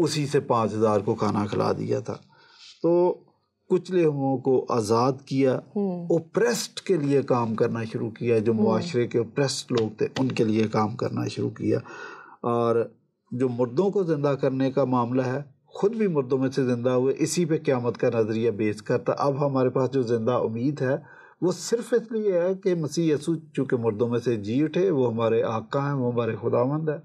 اسی سے 5,000 کو کھانا کھلا دیا تھا. تو کچلے ہوئوں کو آزاد کیا, اوپریسڈ کے لیے کام کرنا شروع کیا, جو معاشرے کے اوپریسڈ لوگ تھے ان کے لیے کام کرنا شروع کیا. اور جو مردوں کو زندہ کرنے کا معاملہ ہے, خود بھی مردوں میں سے زندہ ہوئے, اسی پہ قیامت کا نظریہ بیس کرتا. اب ہمارے پاس جو زندہ امید ہے وہ صرف اس لیے ہے کہ مسیح یسوع چونکہ مردوں میں سے جی اٹھے, وہ ہمارے آقا ہیں, وہ ہمارے خداوند ہیں.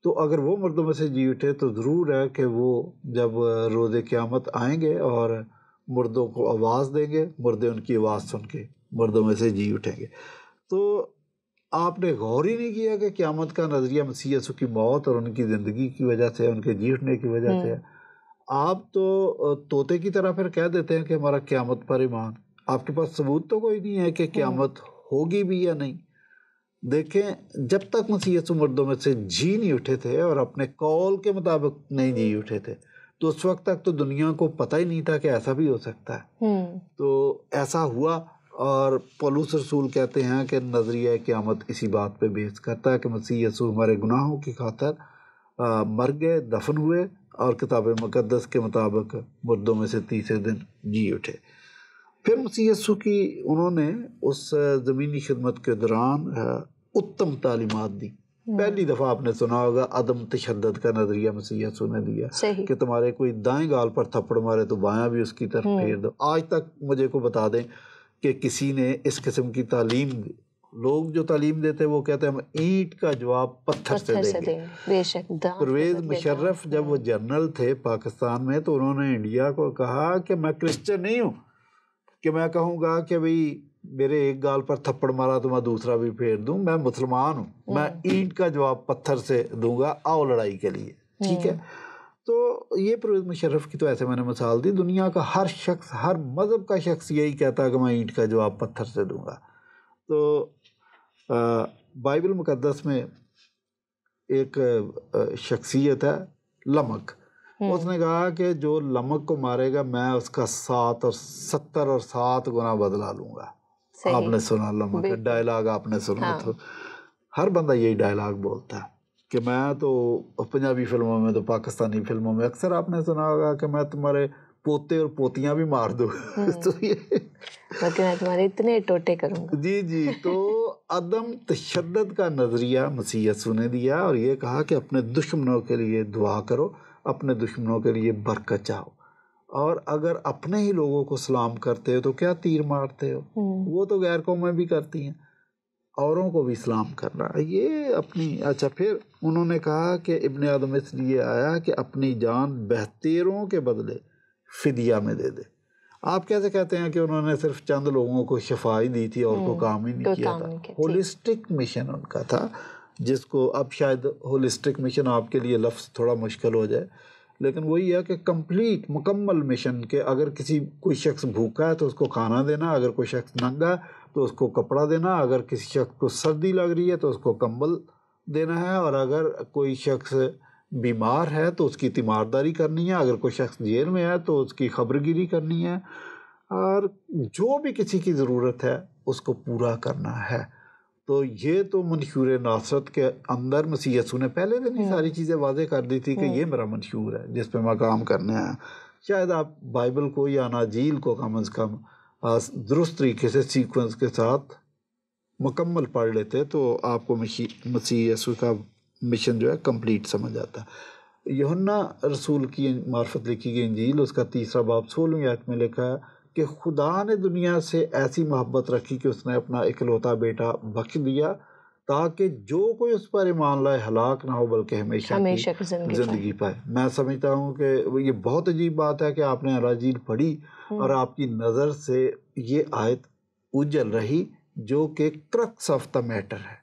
تو اگر وہ مردوں میں سے جی اٹھے تو ضرور ہے کہ وہ جب روز قیامت آئیں گے اور مردوں کو آواز دیں گے, مردے ان کی آواز سن کے مردوں میں سے جی اٹھیں گے. تو آپ نے غور ہی نہیں کیا کہ قیامت کا نظریہ مسیح یسوع کی موت اور ان کی زندگی کی وجہ سے, ان کے جی اٹھنے کی وجہ سے ہے. آپ تو طوطے کی طرح پھر کہہ دیتے ہیں کہ ہمارا قیامت پر ایمان. آپ کے پاس ثبوت تو کوئی نہیں ہے کہ قیامت ہوگی بھی یا نہیں. دیکھیں, جب تک مسیح یسوع مردوں میں سے جی نہیں اٹھے تھے اور اپنے قول کے مطابق نہیں جی اٹھے تھے, تو اس وقت تک تو دنیا کو پتہ ہی نہیں تھا کہ ایسا بھی ہو سکتا ہے. تو ایسا ہوا, اور پولس رسول کہتے ہیں کہ نظریہ قیامت اسی بات پہ بیس کرتا ہے کہ مسیح یسوع ہمارے گناہوں کی خاطر مر گئے, دفن ہوئے, اور کتاب مقدس کے مطابق مردوں میں سے تیسرے دن جی اٹھے. پھر مسیح یسوع کی انہوں نے اس زمینی خدمت کے دوران اتم تعلیمات دی. پہلی دفعہ آپ نے سنا ہوگا عدم تشدد کا نظریہ مسیح یسوع نے دیا کہ تمہارے کوئی دائیں گال پر تھپڑ مارے تو بایاں بھی اس کی طرف پھیر دو. آج تک مجھے کو بتا دیں کہ کسی نے اس قسم کی تعلیم, لوگ جو تعلیم دیتے وہ کہتے ہیں ہم اینٹ کا جواب پتھر سے دیں گے. پرویز مشرف جب وہ جنرل تھے پاکستان میں, تو انہوں نے انڈیا کو کہا کہ میں کرسچن نہیں ہوں کہ میں کہوں گا کہ بھئی میرے ایک گال پر تھپڑ مارا تو میں دوسرا بھی پھیر دوں. میں مسلمان ہوں, میں اینٹ کا جواب پتھر سے دوں گا, آؤ لڑائی کے لیے. ٹھیک ہے, تو یہ پرویز مشرف کی تو ایسے میں نے مثال دی. دنیا کا ہر شخص, ہر مذہب کا شخص یہی کہتا ہے کہ میں اینٹ کا جواب پتھر سے دوں گا. تو بائبل مقدس میں ایک شخصیت ہے لمک. اس نے کہا کہ جو لمک کو مارے گا میں اس کا 7 اور 70 اور 7 گنا بدلہ لوں گا. آپ نے سنا لمک کا ڈائلاگ, آپ نے سنا. تو ہر بندہ یہی ڈائلاگ بولتا ہے کہ میں تو پنجابی فلموں میں, تو پاکستانی فلموں میں اکثر آپ نے سنا ہوگا کہ میں تمہارے پوتے اور پوتیاں بھی مار دوں. تو یہ میں تمہارے اتنے ٹوٹے کروں گا. جی. تو عدم تشدد کا نظریہ مسیح یسوع نے دیا, اور یہ کہا کہ اپنے دشمنوں کے لیے دعا کرو, اپنے دشمنوں کے لیے برکت چاہو, اور اگر اپنے ہی لوگوں کو سلام کرتے ہو تو کیا تیر مارتے ہو, وہ تو غیر قومیں بھی کرتی ہیں, اوروں کو بھی سلام کرنا یہ اپنی. اچھا, پھر انہوں نے کہا کہ ابن آدم اس لیے آیا کہ اپنی جان بہتیروں کے بدلے فدیہ میں دے دے. آپ کیسے کہتے ہیں کہ انہوں نے صرف چند لوگوں کو شفا ہی دی تھی اور کو کام ہی نہیں کیا تھا؟ ہولسٹک مشن ان کا تھا, جس کو اب شاید ہولسٹک مشن آپ کے لیے لفظ تھوڑا مشکل ہو جائے, لیکن وہی ہے کہ کمپلیٹ مکمل مشن. کہ اگر کوئی شخص بھوکا ہے تو اس کو کھانا دینا, اگر کوئی شخص ننگا ہے تو اس کو کپڑا دینا, اگر کسی شخص کو سردی لگ رہی ہے تو اس کو کمبل دینا ہے, اور اگر کوئی شخص بیمار ہے تو اس کی تیمارداری کرنی ہے, اگر کوئی شخص جیل میں ہے تو اس کی خبرگیری کرنی ہے, اور جو بھی کسی کی ضرورت ہے اس کو پورا کرنا ہے. تو یہ تو منشور ناصرت کے اندر مسیح یسوع نے پہلے دن ہی ساری چیزیں واضح کر دی تھی کہ یہ میرا منشور ہے جس پہ میں کام کرنے آیا. شاید آپ بائبل کو یا اناجیل کو کم از کم درست طریقے سے سیکوینس کے ساتھ مکمل پڑھ لیتے تو آپ کو مسیح یسوع کا مشن جو ہے کمپلیٹ سمجھ آتا. یوحنا رسول کی معرفت لکھی گئی انجیل, اس کا 3 باب 16 آیت میں لکھا ہے کہ خدا نے دنیا سے ایسی محبت رکھی کہ اس نے اپنا اکلوتا بیٹا بخش دیا تاکہ جو کوئی اس پر ایمان لائے ہلاک نہ ہو بلکہ ہمیشہ کی زندگی پائے. میں سمجھتا ہوں کہ یہ بہت عجیب بات ہے کہ آپ نے اناجیل پڑھی اور آپ کی نظر سے یہ آیت اجل رہی جو کہ کرکس آف دا میٹر ہے.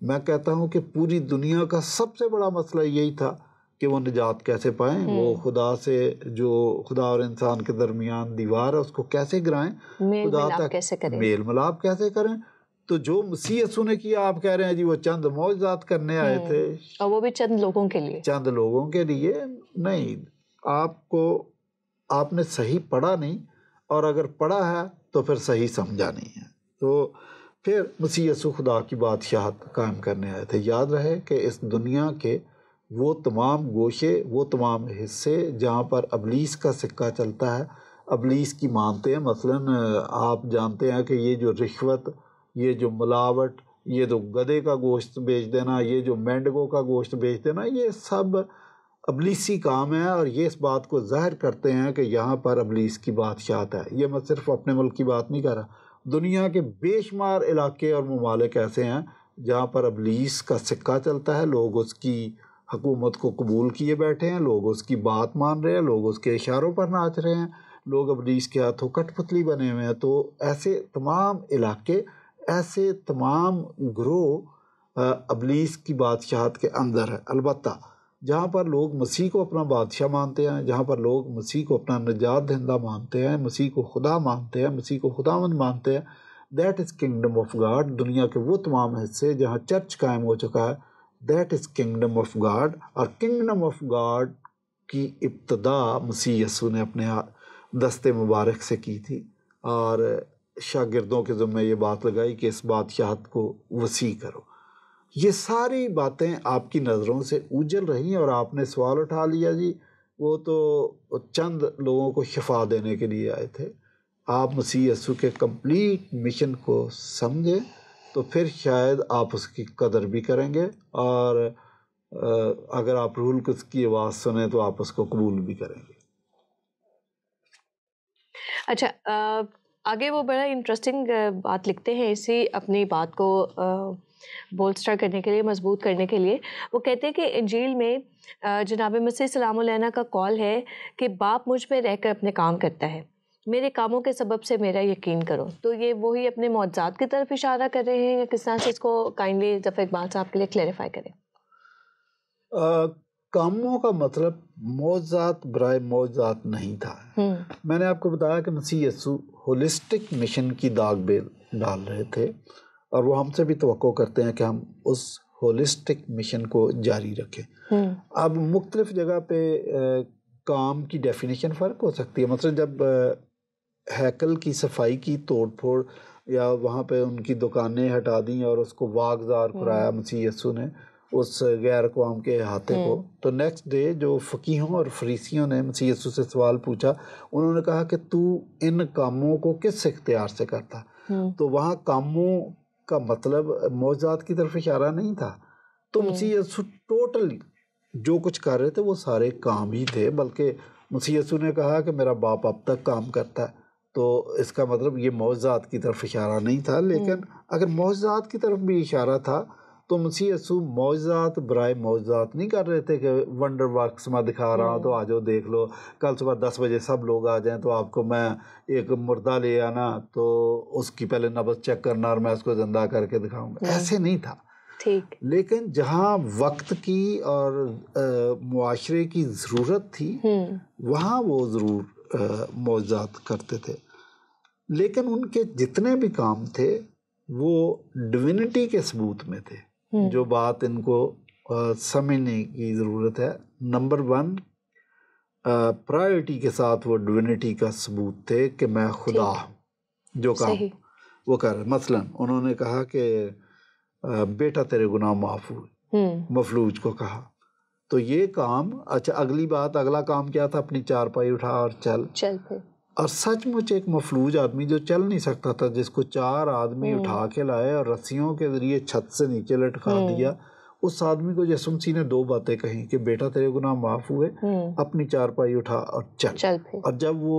میں کہتا ہوں کہ پوری دنیا کا سب سے بڑا مسئلہ یہی تھا کہ وہ نجات کیسے پائیں, وہ خدا سے, جو خدا اور انسان کے درمیان دیوار ہے اس کو کیسے گرائیں, خدا تک میل ملاپ کیسے کریں. تو جو مسیح یسوع نے کیا, آپ کہہ رہے ہیں جی وہ چند معجزات کرنے آئے تھے, اور وہ بھی چند لوگوں کے لیے نہیں. آپ نے صحیح پڑھا نہیں, اور اگر پڑھا ہے تو پھر صحیح سمجھا نہیں ہے. تو پھر مسیح یسوع خدا کی بادشاہت قائم کرنے آئے تھے. یاد رہے کہ اس دنیا کے وہ تمام گوشے، وہ تمام حصے جہاں پر ابلیس کا سکہ چلتا ہے، ابلیس کی مانتے ہیں. مثلاً آپ جانتے ہیں کہ یہ جو رشوت، یہ جو ملاوٹ، یہ جو گدھے کا گوشت بیچ دینا، یہ جو مینڈگوں کا گوشت بیچ دینا، یہ سب ابلیسی کام ہے، اور یہ اس بات کو ظاہر کرتے ہیں کہ یہاں پر ابلیس کی بادشاہت ہے. یہ میں صرف اپنے ملک کی بات نہیں کر رہا، دنیا کے بے شمار علاقے اور ممالک ایسے ہیں جہاں پر ابلیس کا سکہ چلتا ہے. لوگ اس کی حکومت کو قبول کیے بیٹھے ہیں، لوگ اس کی بات مان رہے ہیں، لوگ اس کے اشاروں پر ناچ رہے ہیں، لوگ ابلیس کے ہاتھوں کٹ پتلی بنے ہوئے ہیں. تو ایسے تمام علاقے، ایسے تمام گروہ ابلیس کی بادشاہت کے اندر ہے. البتہ جہاں پر لوگ مسیح کو اپنا بادشاہ مانتے ہیں، جہاں پر لوگ مسیح کو اپنا نجات دہندہ مانتے ہیں، مسیح کو خدا مانتے ہیں، مسیح کو خداوند مانتے ہیں، that is kingdom of God. دنیا کے وہ تمام حصے جہاں چرچ قائم ہو چکا ہے، that is kingdom of God. اور کنگڈم آف گاڈ کی ابتدا مسیح یسوع نے اپنے دست مبارک سے کی تھی، اور شاگردوں کے ذمہ یہ بات لگائی کہ اس بادشاہت کو وسیع کرو. یہ ساری باتیں آپ کی نظروں سے اوجھل رہی، اور آپ نے سوال اٹھا لیا جی وہ تو چند لوگوں کو شفا دینے کے لیے آئے تھے. آپ مسیح یسوع کے کمپلیٹ مشن کو سمجھیں تو پھر شاید آپ اس کی قدر بھی کریں گے، اور اگر آپ روح القدس کی آواز سنیں تو آپ اس کو قبول بھی کریں گے. اچھا، آگے وہ بڑا انٹرسٹنگ بات لکھتے ہیں اسی اپنی بات کو بولسٹر کرنے کے لیے، مضبوط کرنے کے لیے. وہ کہتے ہیں کہ انجیل میں جناب مسیح سلام علیہ کا قول ہے کہ باپ مجھ میں رہ کر اپنے کام کرتا ہے، میرے کاموں کے سبب سے میرا یقین کرو. تو یہ وہی اپنے معجزات کی طرف اشارہ کر رہے ہیں، یا کس طرح سے اس کو کائنڈلی ظفر اقبال صاحب کے لیے کلیریفائی کریں. کاموں کا مطلب معجزات برائے معجزات نہیں تھا. میں نے آپ کو بتایا کہ مسیح یسوع ہولسٹک مشن کی داغ بیل ڈال رہے تھے، اور وہ ہم سے بھی توقع کرتے ہیں کہ ہم اس ہولسٹک مشن کو جاری رکھیں. اب مختلف جگہ پہ کام کی ڈیفینیشن فرق ہو سکتی ہے. مثلا جب ہیکل کی صفائی کی، توڑ پھوڑ، یا وہاں پہ ان کی دکانیں ہٹا دیں اور اس کو واگزار کرایا مسیح یسوع نے اس غیر اقوام کے احاطے کو، تو نیکسٹ ڈے جو فقیہوں اور فریسیوں نے مسیح یسوع سے سوال پوچھا، انہوں نے کہا کہ تو ان کاموں کو کس اختیار سے کرتا؟ تو وہاں کاموں کا مطلب معجزات کی طرف اشارہ نہیں تھا. تو مسیح یسوع ٹوٹل جو کچھ کر رہے تھے وہ سارے کام ہی تھے، بلکہ مسیح یسوع نے کہا کہ میرا باپ اب تک کام کرتا ہے. تو اس کا مطلب یہ معجزات کی طرف اشارہ نہیں تھا. لیکن اگر معجزات کی طرف بھی اشارہ تھا تو مسیح یسوع معجزات برائے معجزات نہیں کر رہے تھے کہ ونڈر ورکس میں دکھا رہا ہوں تو آ جاؤ دیکھ لو، کل صبح 10 بجے سب لوگ آ جائیں تو آپ کو میں ایک مردہ لے آنا تو اس کی پہلے نبض چیک کرنا اور میں اس کو زندہ کر کے دکھاؤں گا. ایسے نہیں تھا. لیکن جہاں وقت کی اور معاشرے کی ضرورت تھی وہاں وہ ضرور معجزات کرتے تھے. لیکن ان کے جتنے بھی کام تھے وہ ڈیوینٹی کے ثبوت میں تھے. جو بات ان کو سمجھنے کی ضرورت ہے، نمبر 1 پرائرٹی کے ساتھ وہ ڈیوینٹی کا ثبوت تھے کہ میں خدا ہوں. جو کام وہ کر رہے، مثلا انہوں نے کہا کہ بیٹا تیرے گناہ معاف ہوئے، مفلوج کو کہا. تو یہ کام، اچھا اگلی بات، اگلا کام کیا تھا؟ اپنی چارپائی اٹھا اور چل پھر. اور سچ مچ ایک مفلوج آدمی جو چل نہیں سکتا تھا، جس کو 4 آدمی اٹھا کے لائے اور رسیوں کے ذریعے چھت سے نیچے لٹکا دیا، اس آدمی کو یسوع مسیح نے 2 باتیں کہیں کہ بیٹا تیرے گناہ معاف ہوئے، اپنی چارپائی اٹھا اور چل. اور جب وہ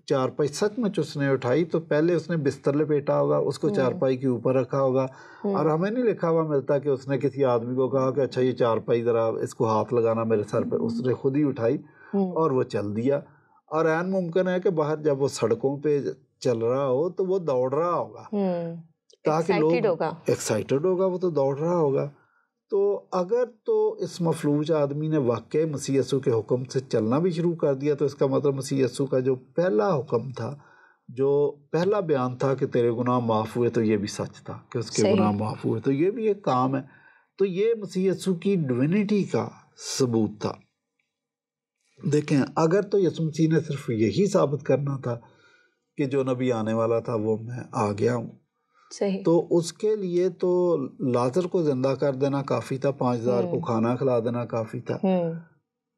چارپائی سچ مچ اس نے اٹھائی تو پہلے اس نے بستر لپیٹا ہوگا، اس کو چارپائی کے اوپر رکھا ہوگا، اور ہمیں نہیں لکھا ہوا ملتا کہ اس نے کسی آدمی کو کہا کہ اچھا یہ چارپائی ذرا اس کو ہاتھ لگانا میرے سر پہ. اس نے خود ہی اٹھائی اور وہ چل دیا. اور عین ممکن ہے کہ باہر جب وہ سڑکوں پہ چل رہا ہو تو وہ دوڑ رہا ہوگا، تاکہ لوگ ایکسائٹڈ ہوگا، وہ تو دوڑ رہا ہوگا. تو اگر تو اس مفلوج آدمی نے واقعی مسیح یسوع کے حکم سے چلنا بھی شروع کر دیا تو اس کا مطلب مسیح یسوع کا جو پہلا حکم تھا، جو پہلا بیان تھا کہ تیرے گناہ معاف ہوئے، تو یہ بھی سچ تھا کہ اس کے گناہ معاف ہوئے. تو یہ بھی ایک کام ہے. تو یہ مسیح یسوع کی ڈیوینٹی کا ثبوت تھا. دیکھیں، اگر تو یسوع مسیح نے صرف یہی ثابت کرنا تھا کہ جو نبی آنے والا تھا وہ میں آ گیا ہوں، صحیح. تو اس کے لیے تو لازر کو زندہ کر دینا کافی تھا، 5000 کو کھانا کھلا دینا کافی تھا.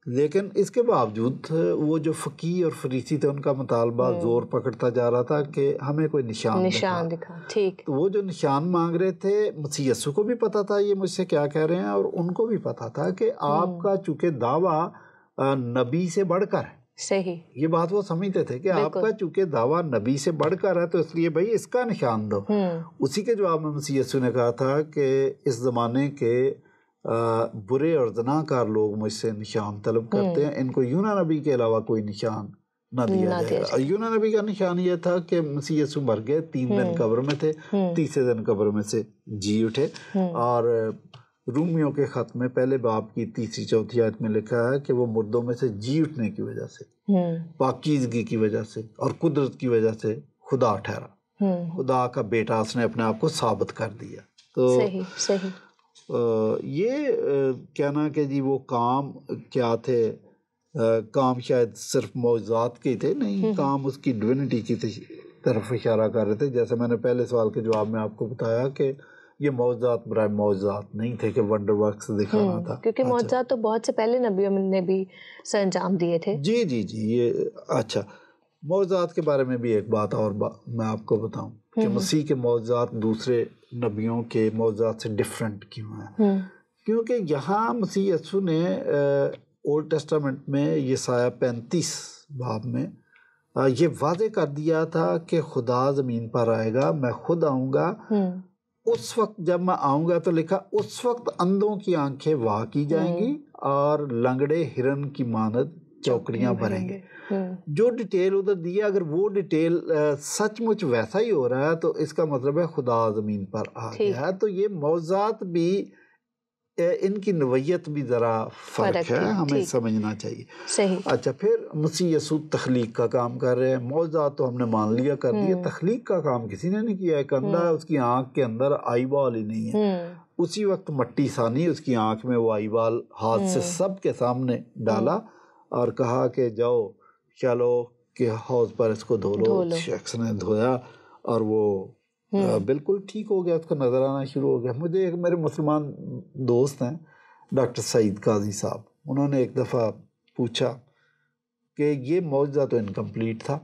لیکن اس کے باوجود وہ جو فقیہ اور فریسی تھے ان کا مطالبہ زور پکڑتا جا رہا تھا کہ ہمیں کوئی نشان دکھا. ٹھیک. تو وہ جو نشان مانگ رہے تھے مسیح یسوع کو بھی پتا تھا یہ مجھ سے کیا کہہ رہے ہیں، اور ان کو بھی پتا تھا کہ آپ کا چونکہ دعویٰ نبی سے بڑھ کر ہے. صحیح. یہ بات وہ سمجھتے تھے کہ آپ کا چونکہ دعویٰ نبی سے بڑھ کر ہے تو اس لیے بھائی اس کا نشان دو. اسی کے جواب میں مسیح یسوع نے کہا تھا کہ اس زمانے کے برے اور زناکار لوگ مجھ سے نشان طلب کرتے ہیں، ان کو یونا نبی کے علاوہ کوئی نشان نہ دیا جائے گا. یونا نبی کا نشان یہ تھا کہ مسیح یسوع مر گئے، 3 دن قبر میں تھے، تیسرے دن قبر میں سے جی اٹھے. اور رومیوں کے خط میں پہلے باب کی 3-4 آیت میں لکھا ہے کہ وہ مردوں میں سے جی اٹھنے کی وجہ سے، پاکیزگی کی وجہ سے اور قدرت کی وجہ سے خدا ٹھہرا، خدا کا بیٹا اس نے اپنے آپ کو ثابت کر دیا. تو صحیح. یہ کہنا کہ جی وہ کام کیا تھے، کام شاید صرف معجزات کے تھے، نہیں، کام اس کی ڈوینٹی کی طرف اشارہ کر رہے تھے. جیسے میں نے پہلے سوال کے جواب میں آپ کو بتایا کہ یہ معجزات برائے معجزات نہیں تھے کہ ونڈر ورکس دکھانا تھا، کیونکہ معجزات تو بہت سے پہلے نبیوں نے بھی سر انجام دیے تھے. جی یہ اچھا، معجزات کے بارے میں بھی ایک بات اور میں آپ کو بتاؤں کہ مسیح کے معجزات دوسرے نبیوں کے معجزات سے ڈیفرنٹ کیوں ہیں. کیونکہ یہاں مسیح یسوع نے اولڈ ٹیسٹامنٹ میں یسایہ 35 باب میں یہ واضح کر دیا تھا کہ خدا زمین پر آئے گا، میں خود آؤں گا. اس وقت جب میں آؤں گا تو لکھا اس وقت اندھوں کی آنکھیں وا کی جائیں گی اور لنگڑے ہرن کی مانند چوکڑیاں بھریں گے. جو ڈیٹیل ادھر دی ہے، اگر وہ ڈیٹیل سچ مچ ویسا ہی ہو رہا ہے تو اس کا مطلب ہے خدا زمین پر آ گیا ہے. تو یہ معجزات بھی ان کی نوعیت بھی ذرا فرق ہے، ہمیں سمجھنا چاہیے. صحیح. اچھا، پھر مسیح یسوع تخلیق کا کام کر رہے ہیں. معجزات تو ہم نے مان لیا کر دیا، تخلیق کا کام کسی نے نہیں کیا. ایک اندھا ہے، اس کی آنکھ کے اندر آئی بال ہی نہیں ہے. اسی وقت مٹی سانی اس کی آنکھ میں وہ آئی بال ہاتھ سے سب کے سامنے ڈالا اور کہا کہ جاؤ چلو کہ حوض پر اس کو دھو لو. شخص نے دھویا اور وہ بالکل ٹھیک ہو گیا، اس کو نظر آنا شروع ہو گیا. مجھے ایک میرے مسلمان دوست ہیں ڈاکٹر سعید قاضی صاحب، انہوں نے ایک دفعہ پوچھا کہ یہ معجزہ تو انکمپلیٹ تھا،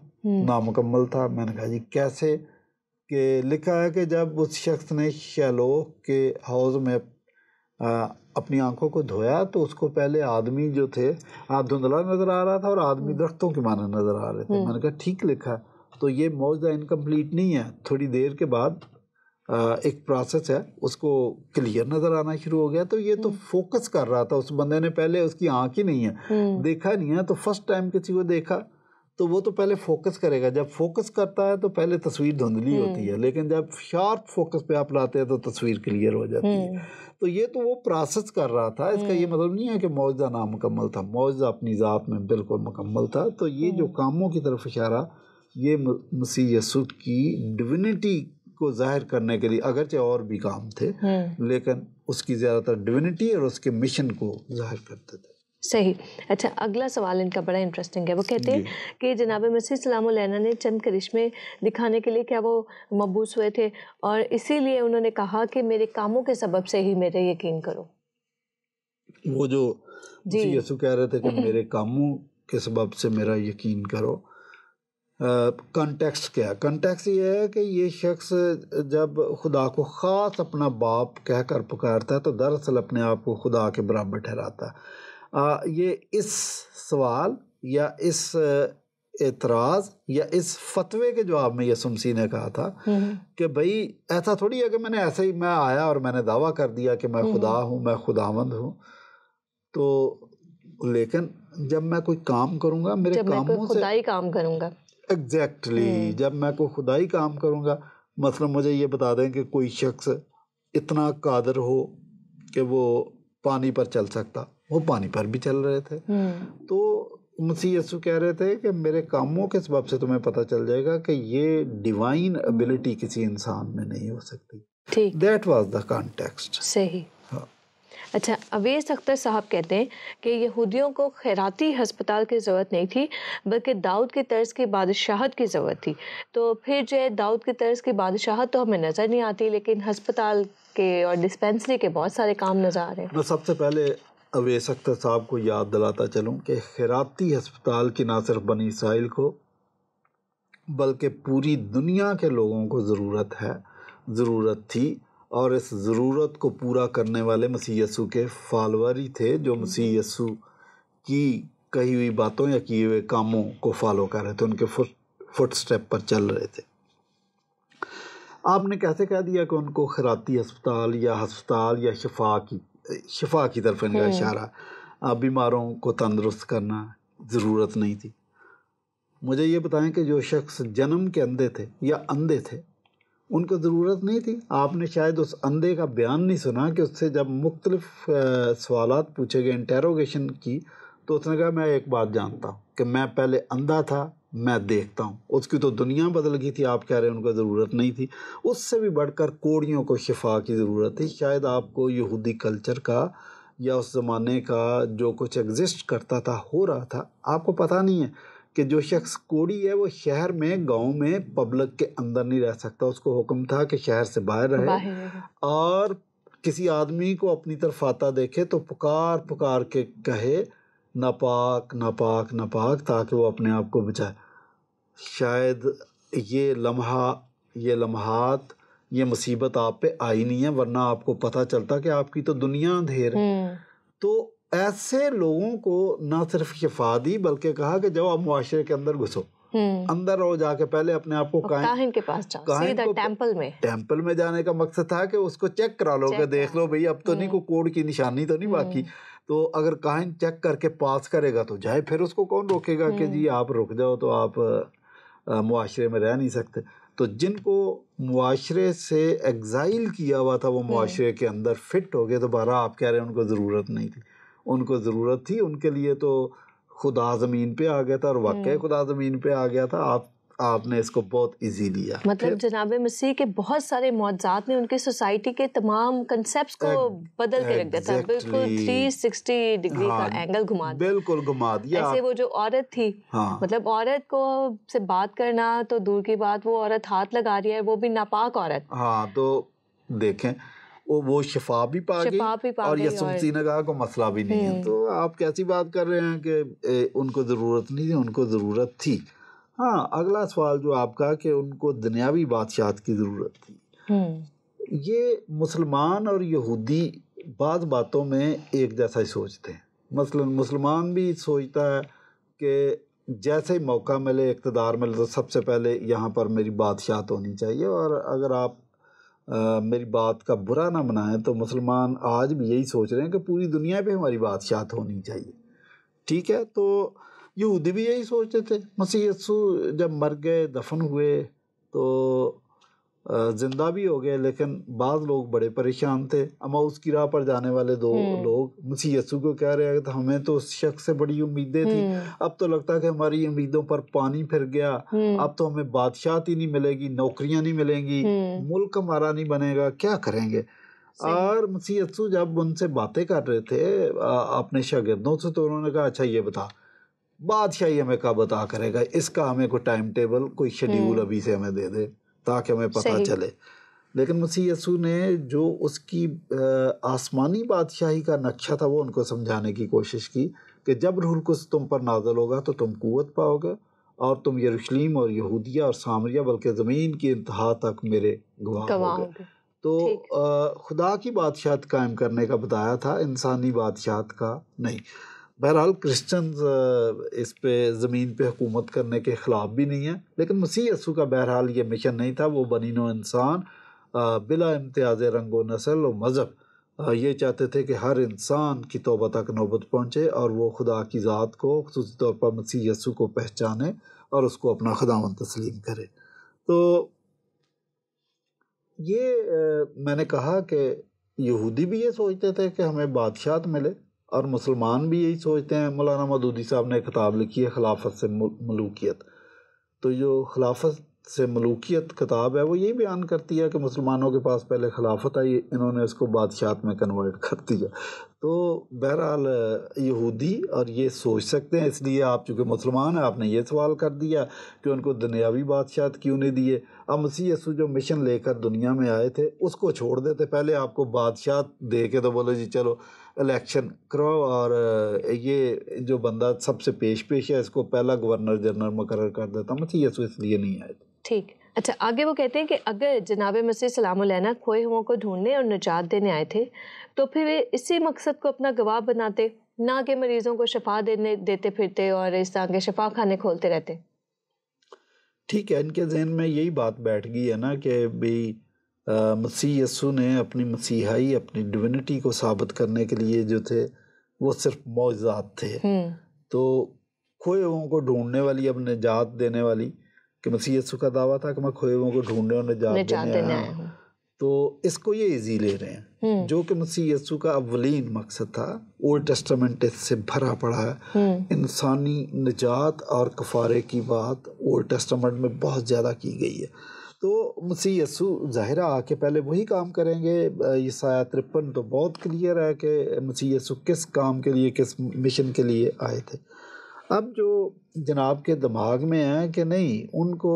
نامکمل تھا. میں نے کہا جی کیسے؟ کہ لکھا ہے کہ جب اس شخص نے شیلوہ کے حوض میں اپنی آنکھوں کو دھویا تو اس کو پہلے آدمی جو تھے دھندلا نظر آ رہا تھا اور آدمی درختوں کے معنی نظر آ رہے تھے. میں نے کہا ٹھیک لکھا ہے، تو یہ معجزہ انکمپلیٹ نہیں ہے. تھوڑی دیر کے بعد ایک پروسیس ہے، اس کو کلیئر نظر آنا شروع ہو گیا. تو یہ تو فوکس کر رہا تھا، اس بندے نے پہلے اس کی آنکھ ہی نہیں ہے، دیکھا نہیں ہے. تو فرسٹ ٹائم کسی کو دیکھا تو وہ تو پہلے فوکس کرے گا. جب فوکس کرتا ہے تو پہلے تصویر دھندلی ہوتی ہے، لیکن جب شارپ فوکس پہ آپ لاتے ہیں تو تصویر کلیئر ہو جاتی ہے. تو یہ تو وہ پروسیس کر رہا تھا. اس کا یہ مطلب نہیں ہے کہ معجزہ نامکمل تھا، معجزہ اپنی ذات میں بالکل مکمل تھا. تو یہ جو کاموں کی طرف اشارہ، یہ مسیح یسوع کی ڈیوینٹی کو ظاہر کرنے کے لیے، اگرچہ اور بھی کام تھے لیکن اس کی زیادہ تر ڈیوینٹی اور اس کے مشن کو ظاہر کرتے تھے. صحیح. اچھا، اگلا سوال ان کا بڑا انٹرسٹنگ ہے. وہ کہتے ہیں کہ جناب مسیح سلام علیہ نے چند کرشمے دکھانے کے لیے کیا وہ مبعوث ہوئے تھے، اور اسی لیے انہوں نے کہا کہ میرے کاموں کے سبب سے ہی میرے یقین کرو. وہ جو مسیح یسوع کہہ رہے تھے کہ میرے کاموں کے سبب سے میرا یقین کرو، کنٹیکسٹ کیا ہے؟ کنٹیکسٹ یہ ہے کہ یہ شخص جب خدا کو خاص اپنا باپ کہہ کر پکارتا ہے تو دراصل اپنے آپ کو خدا کے برابر ٹھہراتا ہے. یہ اس سوال یا اس اعتراض یا اس فتوے کے جواب میں یسوع مسیح نے کہا تھا کہ بھئی ایسا تھوڑی ہے کہ میں نے ایسے ہی میں آیا اور میں نے دعویٰ کر دیا کہ میں خدا ہوں، میں خداوند ہوں. تو لیکن جب میں کوئی کام کروں گا میرے کاموں سے خدائی کام کروں گا. ایگزیکٹلی، جب میں کوئی خدائی کام کروں گا، مثلا مجھے یہ بتا دیں کہ کوئی شخص اتنا قادر ہو کہ وہ پانی پر چل سکتا، وہ پانی پر بھی چل رہے تھے. تو مسیح یسوع کہہ رہے تھے کہ میرے کاموں کے سبب سے تمہیں پتہ چل جائے گا کہ یہ ڈیوائن ابیلٹی کسی انسان میں نہیں ہو سکتی. That was the context. صحیح. اچھا، اویس اختر صاحب کہتے ہیں کہ یہودیوں کو خیراتی ہسپتال کی ضرورت نہیں تھی بلکہ داؤد کی طرز کی بادشاہت کی ضرورت تھی. تو پھر جو ہے داؤد کی طرز کی بادشاہت تو ہمیں نظر نہیں آتی، لیکن ہسپتال کے اور ڈسپینسری کے بہت سارے کام نظر آ رہے ہیں. میں سب سے پہلے اویس اختر صاحب کو یاد دلاتا چلوں کہ خیراتی ہسپتال کی نہ صرف بنی اسرائیل کو بلکہ پوری دنیا کے لوگوں کو ضرورت تھی، اور اس ضرورت کو پورا کرنے والے مسیح یسوع کے فالوور ہی تھے، جو مسیح یسوع کی کہی ہوئی باتوں یا کیے ہوئے کاموں کو فالو کر رہے تھے، ان کے فٹ سٹیپ پر چل رہے تھے. آپ نے کیسے کہہ دیا کہ ان کو خیراتی ہسپتال یا شفا کی طرف ان کا اشارہ، بیماروں کو تندرست کرنا ضرورت نہیں تھی. مجھے یہ بتائیں کہ جو شخص جنم کے اندھے تھے یا اندھے تھے ان کو ضرورت نہیں تھی. آپ نے شاید اس اندھے کا بیان نہیں سنا کہ اس سے جب مختلف سوالات پوچھے گئے، انٹیروگیشن کی، تو اس نے کہا میں ایک بات جانتا ہوں کہ میں پہلے اندھا تھا، میں دیکھتا ہوں. اس کی تو دنیا بدل گئی تھی. آپ کہہ رہے ہیں ان کو ضرورت نہیں تھی. اس سے بھی بڑھ کر کوڑیوں کو شفا کی ضرورت تھی. شاید آپ کو یہودی کلچر کا یا اس زمانے کا جو کچھ ایگزسٹ کرتا تھا، ہو رہا تھا، آپ کو پتہ نہیں ہے کہ جو شخص کوڑی ہے وہ شہر میں، گاؤں میں، پبلک کے اندر نہیں رہ سکتا. اس کو حکم تھا کہ شہر سے باہر رہے، اور کسی آدمی کو اپنی طرف آتا دیکھے تو پکار کے کہے ناپاک ناپاک ناپاک، تاکہ وہ اپنے آپ کو بچائے. شاید یہ لمحات یہ مصیبت آپ پہ آئی نہیں ہے، ورنہ آپ کو پتہ چلتا کہ آپ کی تو دنیا اندھیر ہے. تو ایسے لوگوں کو نہ صرف شفا دی بلکہ کہا کہ جب آپ معاشرے کے اندر گھسو، اندر رہو، جا کے پہلے اپنے آپ کو کاہن کے پاس جاؤ، سیدھا ٹیمپل میں جانے کا مقصد تھا کہ اس کو چیک کرا لو کہ دیکھ لو بھئی اب تو نہیں کوئی کوڑ کی نشانی تو نہیں باقی. تو اگر کاہن چیک کر کے پاس کرے گا تو جائے، پھر اس کو کون روکے گا کہ جی آپ رک جاؤ، تو آپ معاشرے میں رہ نہیں سکتے. تو جن کو معاشرے سے ایگزائل کیا ہوا تھا وہ معاشرے کے اندر فٹ ہو گئے. تو بہرحال آپ کہہ رہے ہیں ان کو ضرورت نہیں تھی. ان کو ضرورت تھی. ان کے لیے تو خدا زمین پہ آ گیا تھا، اور واقعی خدا زمین پہ آ گیا تھا. آپ نے اس کو بہت ایزی لیا. مطلب جناب مسیح کے بہت سارے معجزات نے ان کی سوسائٹی کے تمام کنسیپٹس کو بدل کے رکھ دیا تھا، بالکل 360 ڈگری کا اینگل گھما دیا، بالکل گھما دیا. ایسے وہ جو عورت تھی، مطلب عورت کو سے بات کرنا تو دور کی بات، وہ عورت ہاتھ لگا رہی ہے، وہ بھی ناپاک عورت. ہاں تو دیکھیں وہ شفا بھی پا گئی، اور یسوع مسیح نے کہا کوئی مسئلہ بھی نہیں ہے. تو آپ کیسی بات کر رہے ہیں کہ ان کو ضرورت نہیں تھی؟ ان کو ضرورت تھی. ہاں، اگلا سوال جو آپ کا کہ ان کو دنیاوی بادشاہت کی ضرورت تھی، یہ مسلمان اور یہودی بعض باتوں میں ایک جیسا ہی سوچتے ہیں. مثلا مسلمان بھی سوچتا ہے کہ جیسے ہی موقع ملے، اقتدار ملے، تو سب سے پہلے یہاں پر میری بادشاہت ہونی چاہیے. اور اگر آپ میری بات کا برا نہ منائیں تو مسلمان آج بھی یہی سوچ رہے ہیں کہ پوری دنیا پہ ہماری بادشاہت ہونی چاہیے. ٹھیک ہے، تو یہودی بھی یہی سوچتے تھے. مسیح یسوع جب مر گئے، دفن ہوئے، تو زندہ بھی ہو گئے، لیکن بعض لوگ بڑے پریشان تھے. اماؤس کی راہ پر جانے والے دو لوگ مسیح یسوع کو کہہ رہے ہیں کہ ہمیں تو اس شخص سے بڑی امیدیں تھیں، اب تو لگتا ہے کہ ہماری امیدوں پر پانی پھر گیا، اب تو ہمیں بادشاہت ہی نہیں ملے گی، نوکریاں نہیں ملیں گی، ملک ہمارا نہیں بنے گا، کیا کریں گے. اور مسیح یسوع جب ان سے باتیں کر رہے تھے اپنے شاگردوں سے، تو انہوں نے کہا اچھا یہ بتا، بادشاہی ہمیں کب عطا کرے گا؟ اس کا ہمیں کوئی ٹائم ٹیبل، کوئی شیڈیول ابھی سے ہمیں دے دے تاکہ ہمیں پتہ چلے. لیکن مسیح یسوع نے جو اس کی آسمانی بادشاہی کا نقشہ تھا وہ ان کو سمجھانے کی کوشش کی کہ جب روح القدس تم پر نازل ہوگا تو تم قوت پاؤ گے، اور تم یروشلم اور یہودیہ اور سامریہ بلکہ زمین کی انتہا تک میرے گواہ ہوگے. تو خدا کی بادشاہت قائم کرنے کا بتایا تھا، انسانی بادشاہت کا نہیں. بہرحال کرسچنز اس پہ زمین پہ حکومت کرنے کے خلاف بھی نہیں ہیں، لیکن مسیح یسوع کا بہرحال یہ مشن نہیں تھا. وہ بنی نوع انسان بلا امتیاز رنگ و نسل و مذہب یہ چاہتے تھے کہ ہر انسان کی توبہ تک نوبت پہنچے، اور وہ خدا کی ذات کو خصوصی طور پر مسیح یسوع کو پہچانے اور اس کو اپنا خداوند تسلیم کرے. تو یہ میں نے کہا کہ یہودی بھی یہ سوچتے تھے کہ ہمیں بادشاہت ملے، اور مسلمان بھی یہی سوچتے ہیں. مولانا مودودی صاحب نے کتاب لکھی ہے خلافت سے ملوکیت. تو جو خلافت سے ملوکیت کتاب ہے وہ یہی بیان کرتی ہے کہ مسلمانوں کے پاس پہلے خلافت آئی، انہوں نے اس کو بادشاہت میں کنورٹ کر دیا. تو بہرحال یہودی اور یہ سوچ سکتے ہیں، اس لیے آپ چونکہ مسلمان ہیں آپ نے یہ سوال کر دیا کہ ان کو دنیاوی بادشاہت کیوں نہیں دیے. اب مسیح یسوع جو مشن لے کر دنیا میں آئے تھے اس کو چھوڑ دیتے، پہلے آپ کو بادشاہت دے کے تو بولو جی چلو الیکشن کرو اور یہ جو بندہ سب سے پیش ہے اس کو پہلا گورنر جنرل مقرر کر دیتا. مسیح یسوع اس لیے نہیں آئے تھے. ٹھیک. اچھا، آگے وہ کہتے ہیں کہ اگر جناب مسیح سلام علیہ کھوئے ہوں کو ڈھونڈنے اور نجات دینے آئے تھے تو پھر اسی مقصد کو اپنا گواہ بناتے، نہ کہ مریضوں کو شفا دیتے پھرتے اور اس طرح کے شفا خانے کھولتے رہتے. ٹھیک ہے، ان کے ذہن میں یہی بات بیٹھ گئی ہے نا کہ بھئی مسیح یسوع نے اپنی مسیحائی اپنی ڈیوینٹی کو ثابت کرنے کے لیے جو تھے وہ صرف معجزات تھے. تو کھوئے ہوں کو ڈھونڈنے والی اب نجات دینے والی، کہ مسیح یسوع کا دعویٰ تھا کہ میں کھوئے ہوں کو ڈھونڈنے اور نجات دینے آیا ہوں. تو اس کو یہ ایزی لے رہے ہیں، جو کہ مسیح یسوع کا اولین مقصد تھا. اولڈ ٹیسٹامنٹ اس سے بھرا پڑا ہے. انسانی نجات اور کفارے کی بات اولڈ ٹیسٹامنٹ میں بہت زیادہ کی گئی ہے. تو مسیح یسوع ظاہرہ آ کے پہلے وہی کام کریں گے. یسایہ 53 تو بہت کلیئر ہے کہ مسیح یسوع کس کام کے لیے، کس مشن کے لیے آئے تھے. اب جو جناب کے دماغ میں ہے کہ نہیں، ان کو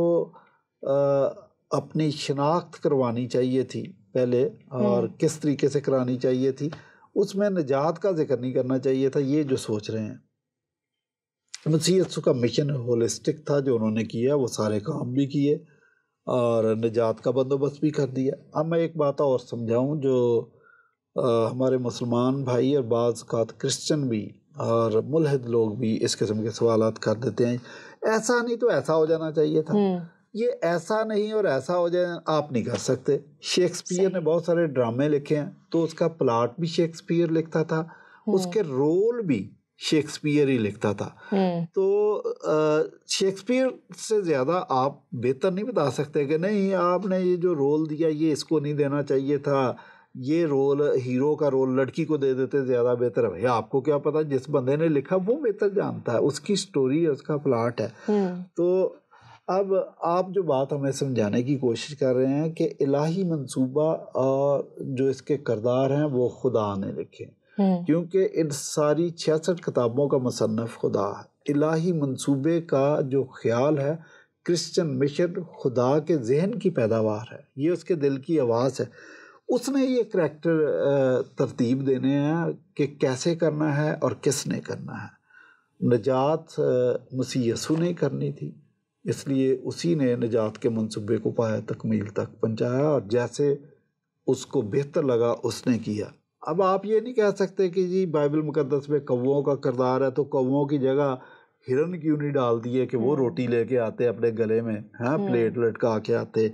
اپنی شناخت کروانی چاہیے تھی پہلے، اور کس طریقے سے کرانی چاہیے تھی، اس میں نجات کا ذکر نہیں کرنا چاہیے تھا. یہ جو سوچ رہے ہیں، مسیح یسوع کا مشن ہولسٹک تھا، جو انہوں نے کیا وہ سارے کام بھی کیے اور نجات کا بندوبست بھی کر دیا. اب میں ایک بات اور سمجھاؤں، جو ہمارے مسلمان بھائی اور بعض اوقات کرسچن بھی اور ملحد لوگ بھی اس قسم کے سوالات کر دیتے ہیں، ایسا نہیں تو ایسا ہو جانا چاہیے تھا. یہ ایسا نہیں اور ایسا ہو جائے آپ نہیں کر سکتے. شیکسپیئر نے بہت سارے ڈرامے لکھے ہیں تو اس کا پلاٹ بھی شیکسپیئر لکھتا تھا، اس کے رول بھی شیکسپیئر ہی لکھتا تھا. تو شیکسپیئر سے زیادہ آپ بہتر نہیں بتا سکتے کہ نہیں آپ نے یہ جو رول دیا یہ اس کو نہیں دینا چاہیے تھا، یہ رول ہیرو کا رول لڑکی کو دے دیتے زیادہ بہتر ہے. بھائی آپ کو کیا پتا، جس بندے نے لکھا وہ بہتر جانتا ہے، اس کی سٹوری ہے، اس کا پلاٹ ہے. تو اب آپ جو بات ہمیں سمجھانے کی کوشش کر رہے ہیں کہ الہی منصوبہ اور جو اس کے کردار ہیں وہ خدا نے لکھے، کیونکہ ان ساری 66 کتابوں کا مصنف خدا ہے. الہی منصوبے کا جو خیال ہے، کرسچن مشن خدا کے ذہن کی پیداوار ہے، یہ اس کے دل کی آواز ہے. اس نے یہ کریکٹر ترتیب دینے ہیں کہ کیسے کرنا ہے اور کس نے کرنا ہے. نجات مسیح یسوع نے کرنی تھی، اس لیے اسی نے نجات کے منصوبے کو پایہ تکمیل تک پہنچایا، اور جیسے اس کو بہتر لگا اس نے کیا. اب آپ یہ نہیں کہہ سکتے کہ جی بائبل مقدس میں کووں کا کردار ہے تو کووں کی جگہ ہرن کیوں نہیں ڈال دیے کہ وہ روٹی لے کے آتے اپنے گلے میں، ہاں پلیٹ لٹکا کے آتے،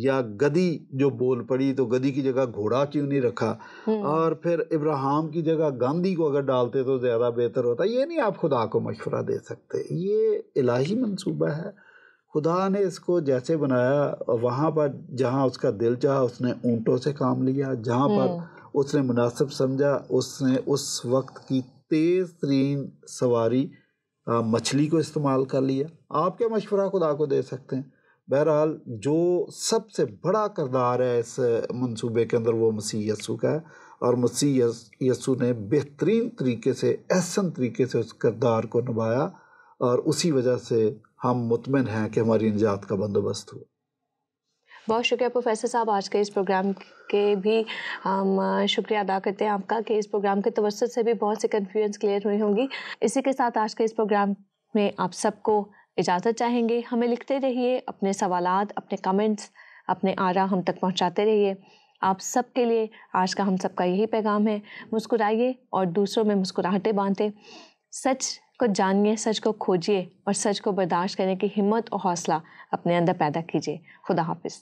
یا گدی جو بول پڑی تو گدی کی جگہ گھوڑا کیوں نہیں رکھا، اور پھر ابراہیم کی جگہ گاندھی کو اگر ڈالتے تو زیادہ بہتر ہوتا. یہ نہیں آپ خدا کو مشورہ دے سکتے، یہ الہی منصوبہ ہے. خدا نے اس کو جیسے بنایا، وہاں پر جہاں اس کا دل چاہا اس نے اونٹوں سے کام لیا، جہاں پر اس نے مناسب سمجھا اس نے اس وقت کی تیز ترین سواری مچھلی کو استعمال کر لیا. آپ کیا مشورہ خدا کو دے سکتے ہیں؟ بہرحال جو سب سے بڑا کردار ہے اس منصوبے کے اندر وہ مسیح یسوع کا ہے، اور مسیح یسوع نے بہترین طریقے سے، احسن طریقے سے اس کردار کو نبھایا، اور اسی وجہ سے ہم مطمئن ہیں کہ ہماری نجات کا بندوبست ہوا. بہت شکریہ پروفیسر صاحب. آج کے اس پروگرام کے بھی ہم شکریہ ادا کرتے ہیں آپ کا کہ اس پروگرام کے توسط سے بھی بہت سے کنفیوژنس کلیئر ہوئی ہوں گی. اسی کے ساتھ آج کے اس پروگرام میں آپ سب کو اجازت چاہیں گے. ہمیں لکھتے رہیے اپنے سوالات، اپنے کمنٹس، اپنے آرا ہم تک پہنچاتے رہیے. آپ سب کے لیے آج کا ہم سب کا یہی پیغام ہے، مسکرائیے اور دوسروں میں مسکراہٹیں باندھیں. سچ کو جانیے، سچ کو کھوجیے اور سچ کو برداشت کرنے کی ہمت اور حوصلہ اپنے اندر پیدا کیجیے. خدا حافظ.